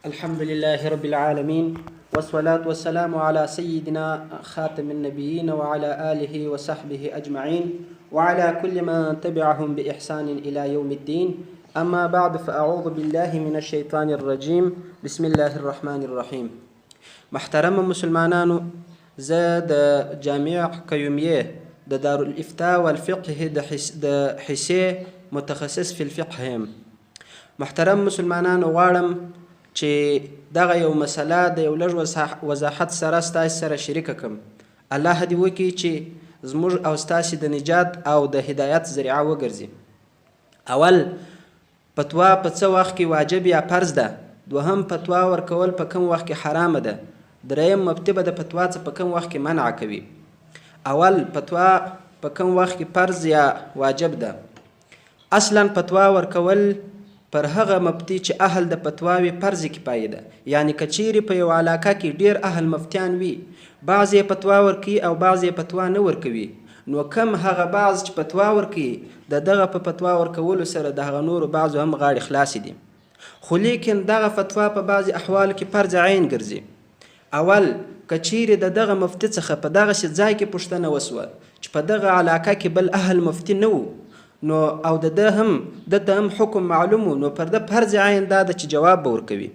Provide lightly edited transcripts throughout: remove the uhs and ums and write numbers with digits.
الحمد لله رب العالمين والصلاة والسلام على سيدنا خاتم النبيين وعلى آله وصحبه أجمعين وعلى كل من تبعهم بإحسان إلى يوم الدين. أما بعد فأعوذ بالله من الشيطان الرجيم. بسم الله الرحمن الرحيم. محترم مسلمانانو، زه د جامع قیومیه د دارالافتاء والفقه د حصې متخصص فی الفقه یم. محترم مسلمانانو، غواړم چې دغه یو مسله د یو لږ وضاحت سره ستاسې سره شریکه کړم. الله دې وکړي چې زموږ او ستاسې د نجات او د هدایت ذریعه وګرځي. اول، فتوا په څه وخت کې واجب یا فرض ده؟ دوهم، فتوا ورکول په کوم وخت کې حرامه ده؟ دریم، مفتي به د فتوا څخه په کوم وخت کې منع کوي؟ اول، فتوا په کوم وخت کې فرض یا واجب ده؟ اصلا فتوا ورکول پر هغه مفتي چې اهل د فتوا وي فرض کفایه ده. یعنی که چیرې په یو علاقه کې ډیر اهل مفتیان وي، بعض یې فتوا ورکوي او بعض یې فتوا نه ورکوي، نو کم هغه بعض چې فتوا ورکوي د دغه په فتوا ورکولو سره د هغه نورو بعضو هم غاړې خلاصې دي. خو لیکن دغه فتوا په بعضې احوالو کې فرض عین ګرځي. اول، که چیرې د دغه مفتي څخه په دغسې ځای کې پوښتنه وسوه چې په دغه علاقه کې بل اهل مفتي نه و، نو او دته هم حکم معلوم و، نو پر ده فرض عین دا ده چې جواب به ورکوي،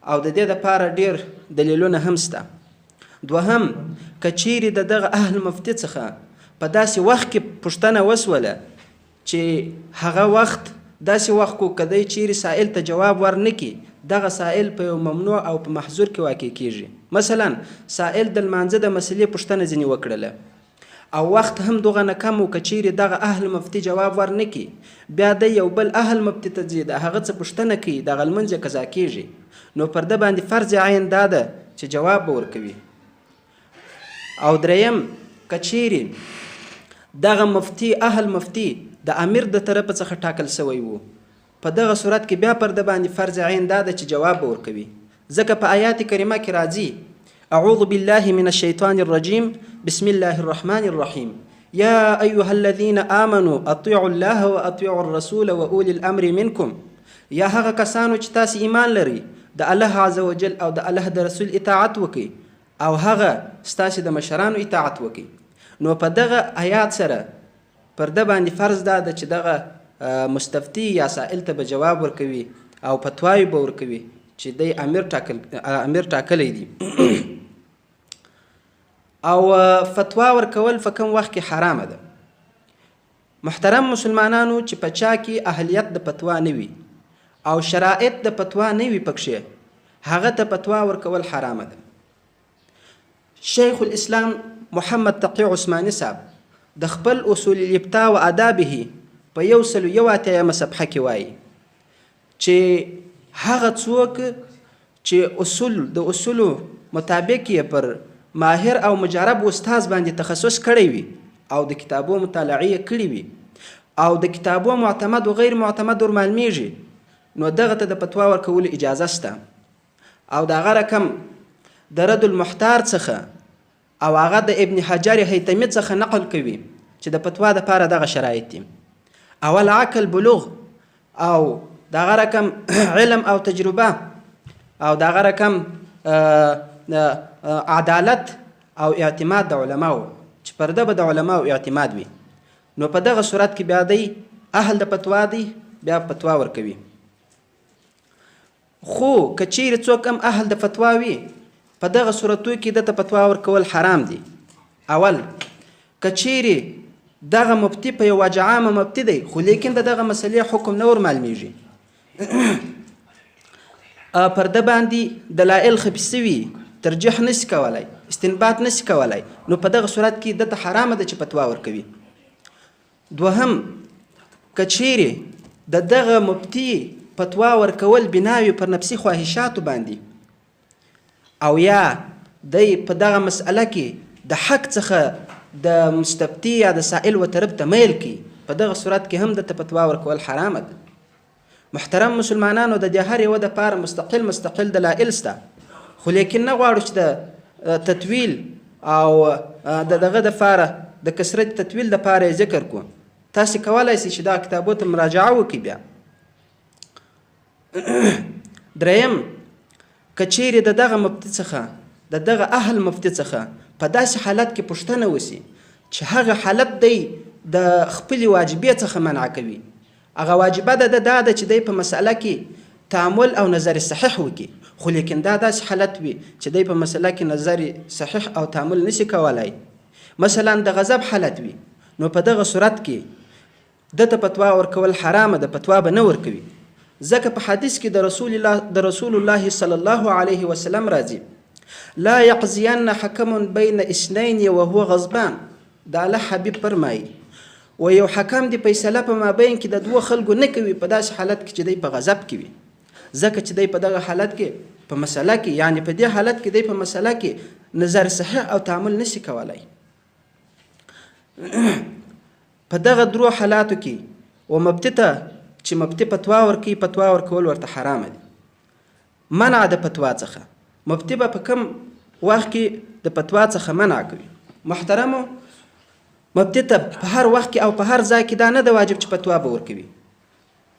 او د دې دپاره ډیر دلیلونه هم شته. دوهم، که چیرې د دغه اهل مفتي څخه په داسې وخت کې پوښتنه وسوله چې هغه وخت داسې وخت کو کدی چیرې سائل ته جواب ورنکي، دغه سائل په یو ممنوع او په محظور کې واقع کیږي. مثلا سائل د لمانځه د مسلې پوښتنه ځینې وکړله او وخت هم دغه نه کم و، که چیرې دغه اهل مفتي جواب ورنکي، بیا د یو بل اهل مفتي ته ځي، د هغه څه پوښتنه کوي، دغه لمونځ یې قضا کیږي، نو پر ده باندې فرض عین دا ده چې جواب به ورکوي. او دریم، که چیرې دغه مفتي اهل مفتي د امیر د طرفه څخه ټاکل سوی و، په دغه صورت کې بیا پر ده باندې فرض عین دا ده چې جواب به ورکوي. ځکه په آیات کریمه کې راځي: اعوذ بالله من الشیطان الرجیم، بسم الله الرحمن الرحیم، یا ایها الذین آمنوا اطیعوا الله واطیعوا الرسول واولی الامر منکم. یا هغه کسانو چې تاسو ایمان لري، د الله عز وجل او د الله د رسول اطاعت وکړي او هغه ستاسو د مشرانو اطاعت وکړي. نو په دغه آیات سره پر ده باندې فرض ده چې دغه مستفتي یا سائل ته به جواب ورکوي او فتواوې به ورکوي چې دی امیر ټاکلی دی. او فتوا ورکول په کوم وخت کې حرامه ده؟ محترم مسلمانانو، چې په چا کې اهلیت د فتوا نه وي او شرایط د فتوا نه وي پکښې، هغه ته فتوا ورکول حرامه ده. شیخ الاسلام محمد تقی عثماني صاحب د خپل اصول الافتاء و آدابه په 181 صفحه کې وایي چې هغه څوک چې د اصولو مطابق یې پر ماهر او مجرب استاذ باندې تخصص کړی وي او د کتابو مطالعه کړی وي او د کتابو معتمد و غیر معتمد ورمعلومیږي، نو دغه ته د فتوا ورکولو اجازه شته. او دغه رقم د رد المحتار څخه او هغه د ابن حجر هیتمی څخه نقل کوي چې د فتوا دپاره دغه شرایط دي: اول، عقل بلوغ، او دغه رقم علم او تجربه، او دغه رقم عدالت او اعتماد د علماو، چې پر ده به د علماو اعتماد وي. نو په دغه صورت کې بیا دی اهل د فتوا دی، بیا فتوا ورکوي. خو که چیرې څوک هم اهل د فتوا وي، په دغه صورتو کې دته فتوا ورکول حرام دي. اول، که چیرې دغه مفتي په یو عامه مفتي دی، خو لیکن د دغه مسلې حکم نه ورمعلومیږي، پر ده باندې دلایل خفي سوي، ترجیح نشي کولی، استنباط نشي کولی، نو په دغه صورت کې دته حرامه ده چې فتوا ورکوي. دوهم، که چیرې د دغه مفتي فتوا ورکول بناوي پر نفسي خواهشاتو باندې، او یا دی په دغه مسئله کې د حق څخه د مستفتي یا د سائل و طرف ته میل کی، په دغه صورت کې هم دته فتوا ورکول حرامه ده. محترم مسلمانانو، د دې هر یوه دپاره مستقل دلایل شته، خو لیکن نه غواړو چې د تطویل او د دغه دپاره د کثرت تطویل دپاره یې ذکر کړو. تاسې کولی شئ چې دا کتابو ته مراجعه وکړئ. بیا دریم که چیرې د دغه مفتي څخه د دغه اهل مفتي څخه په داسې حالت کې پوښتنه وسي چې هغه حالت دی د خپلې واجبې څخه منع کوي، هغه واجبه ده دا ده چې دی په مسأله کې تعامل او نظر صحیح وکړي، خو لیکن دا داسې حالت وي چې دی په مسأله کې نظر صحیح او تعامل نشي کولای. مثلا د غضب حالت وي، نو په دغه صورت کې دته فتوا ورکول حرامه ده، فتوا به نه ورکوي، ځکه په حدیث کې د رسول الله صلی الله علیه وسلم راځي لا یقضین حکم بین اثنین وهو غضبان. د الله حبیب فرمایي و یو حکم دی فیصله په مابین کې د دوه خلکو نه کوي په داسې حالت کې چې دی په غضب کې وي، ځکه چې دی په دغه حالت کې په مسله کې یعنی په دې حالت کې دی په مسله کې نظر صحیح او تعامل نشي کولای. په دغه درو حالاتو کې و مفتي ته چې مفتي فتوا ورکوي، فتوا ورکول ورته حرامه دي. منع د فتوا څخه، مفتي به په کوم وخت کې د فتوا څخه منع کوي؟ محترمو، مفتي ته په هر وخت کې او په هر ځای کې دا نه د واجب چې فتوا به ورکوي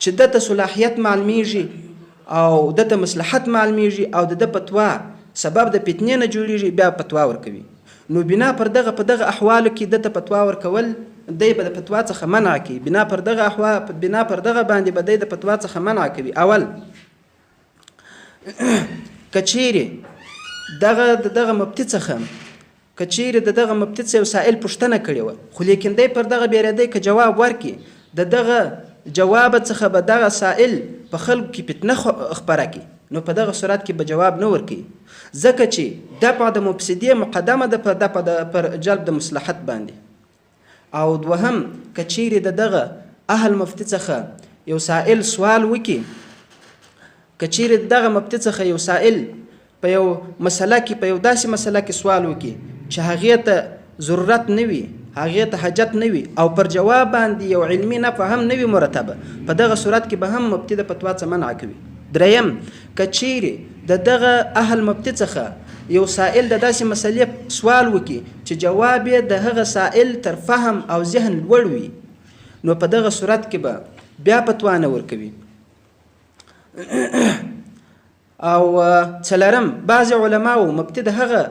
چې دته صلاحیت معلومیږي او دته مصلحت معلومیږي او د فتوا سبب د فتنې نه جوړیږي بیا فتوا ورکوي. نو بنا پر دغه په دغه احوالو کې دته فتوا ورکول دی به د فتوا څخه منع کوي، بنا پر دغه باندې به دی د فتوا څخه منع کوي. اول کچیرې دغه مفتي څخه کچیرې دغه مفتي څخه یو سائل پوښتنه کړې وه، خو لیکن دی پر دغه بیرېدی که جواب ورکړي د دغه جواب څخه به دغه سائل په خلکو کې فتنه خپره کړي، نو په دغه صورت کې به جواب نه ورکوي، ځکه چې دفع د مفسدې مقدمه ده پر جلب د مصلحت باندې. او دوهم کچیرې دغه اهل مفتي څخه یو سائل سوال وکړي، کچیرې دغه مفتي څخه یو سائل په یو مسله کې په یو داسې مسله کې سوال وکړي چې هغې ته ضرورت نه وي، هغې ته حاجت نه وي او پر جواب باندې یو علمي نفع هم نه وي مرتبه، په دغه صورت کې به هم مفتي د فتوا څخه منع کوي. دریم کچیرې دغه اهل مفتي څخه یو سائل د داسې مسلې سوال وکړي چې جواب یې د هغه سائل تر فهم او ذهن لوړ وي، نو په دغه صورت کې به بیا فتوا نه ورکوي. او څلرم بعضې علماو مفتي د هغه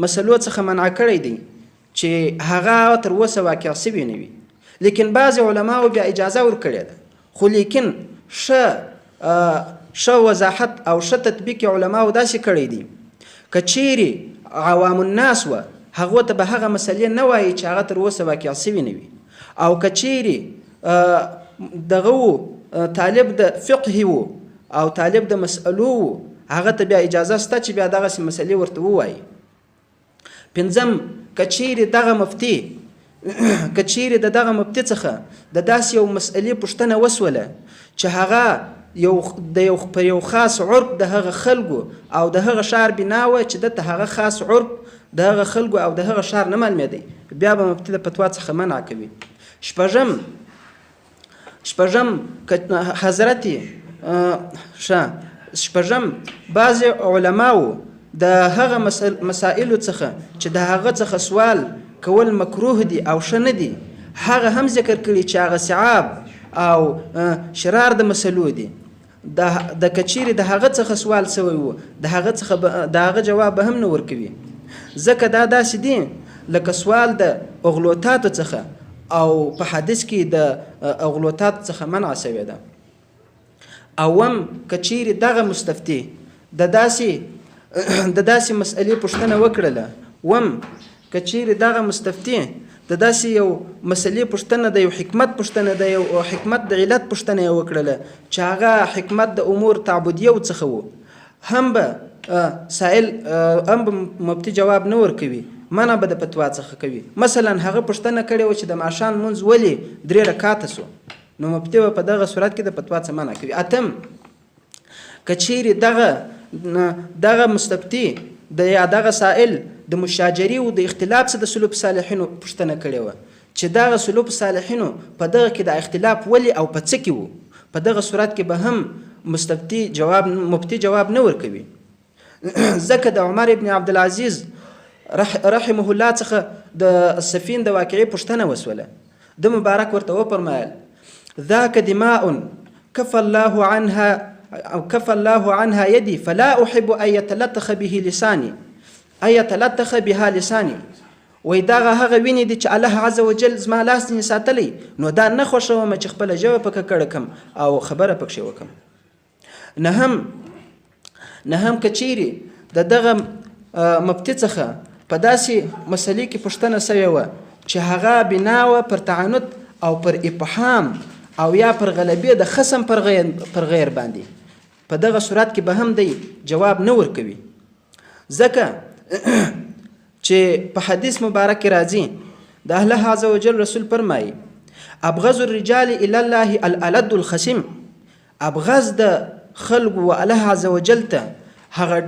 مسلو څخه منع کړی دی چې هغه تر اوسه واقع شوي نه وي، لیکن بعضې علماو بیا اجازه ورکړې ده، خو لیکن ښه وضاحت او ښه تطبیق علماو داسې کړی دی که چیرې عوام الناس وه هغو ته به هغه مسلې نه وایي چې هغه تر اوسه واقع شوي نه وي، او که چیرې دغه طالب د فقه و او طالب د مسألو و هغه ته بیا اجازه شته چې بیا دغسې مسلې ورته ووایي. پنځم کچیرې دغه مفتي څخه د داسې یو مسئلې پوښتنه وسوله چې هغه په یو خاص عرف د هغه خلکو او د هغه ښار بنا وه چې دته هغه خاص عرف د هغه خلکو او د هغه ښار نه معلومېدی، بیا به مفتي د فتوا څخه منع کوي. شپږم بعضې علماو د هغه مسائلو څخه چې د هغه څخه سوال کول مکروه دي او ښه نه دي هغه هم ذکر کړي چې هغه صعاب او شرار د مسلو دي. د کچیرې د هغه څخه سوال سوی و د هغه جواب به هم نه ورکوي، ځکه دا داسې دي لکه سوال د اغلوطاتو څخه او په حدیث کې د اغلوطات څخه منع شوې ده. اوم کچیرې دغه مستفتي د داسې مسئلې پوښتنه وکړله، کچیرې دغه مستفتي د داسې یو مسئلې پوښتنه د یو حکمت پوښتنه د یو حکمت د علت پوښتنه یې وکړله چې هغه حکمت د امور تعبدیو څخه و، هم به مفتي جواب نه ورکوي، منع به د فتوا څخه کوي. مثلا هغه پوښتنه کړې وه چې د ماښام لمونځ ولې 3 رکعاته سو، نو مفتي به په دغه صورت کې د فتوا څخه منع کوي. اتم کچیرې دغه مستفتي یا دغه سائل د مشاجرې او د اختلاف څخه د سلوک صالحینو پوښتنه کړې وه چې دغه سلوک صالحینو په دغه کې د اختلاف ولې او په څه کې و، په دغه صورت کې به هم مفتي جواب نه ورکوي، ځکه د عمر ابن عبدالعزیز رحمه الله څخه د سفین د واقعې پوښتنه وسوله، د مبارک ورته وفرمایل ذاک دماء کف الله عنها كف الله عنها يدي فلا أحب أن يتلطخ به لساني أن يتلطخ بها لساني. وای دغه هغه وینې دي چې الله عز وجل زما لاس ځینې ساتلی، نو دا نه خوښوم چې خپله ژبه په ککړه کړم او خبره پکښې وکړم. نهم که چیرې د دغه مفتي څخه په داسې مسلې کې پوښتنه سوې وه چې هغه بنا وه پر تعنت او پر ابهام او یا پر غلبې د خصم پر غیر باندې، په دغه صورت کې به هم دی جواب نه ورکوي، ځکه چې په حدیث مبارک کې راځي د الله عز وجل رسول فرمایي ابغض الرجال الى الله الالد الخصم. ابغض د خلق و الله عز وجل ته هغه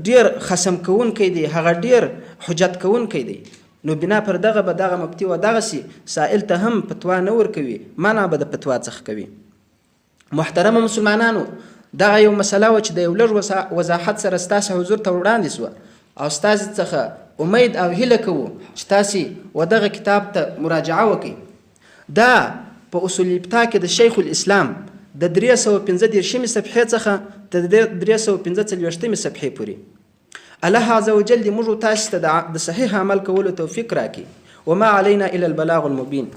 ډیر خصم کوونکی دی، هغه ډیر حجت کوونکی دی. نو بنا پر دغه به دغه مفتي و دغسې سائل ته هم فتوا نه ورکوي، منع به د فتوا څخه کوي. محترمه مسلمانانو، دغه یو مسله و چې د یو لږ وضاحت سره ستاسې حضور ته وړاندې سوه او ستاسې څخه امید او هیله کوو چې تاسې و دغه کتاب ته مراجعه وکړئ. دا په اصول الابتاء کې د شیخ الاسلام د 315 صفحې څخه تر 345 صفحې پورې. الله عز وجل دې موږ تاسو ته د صحیح عمل کولو توفیق راکړي. وما علينا الا البلاغ المبين.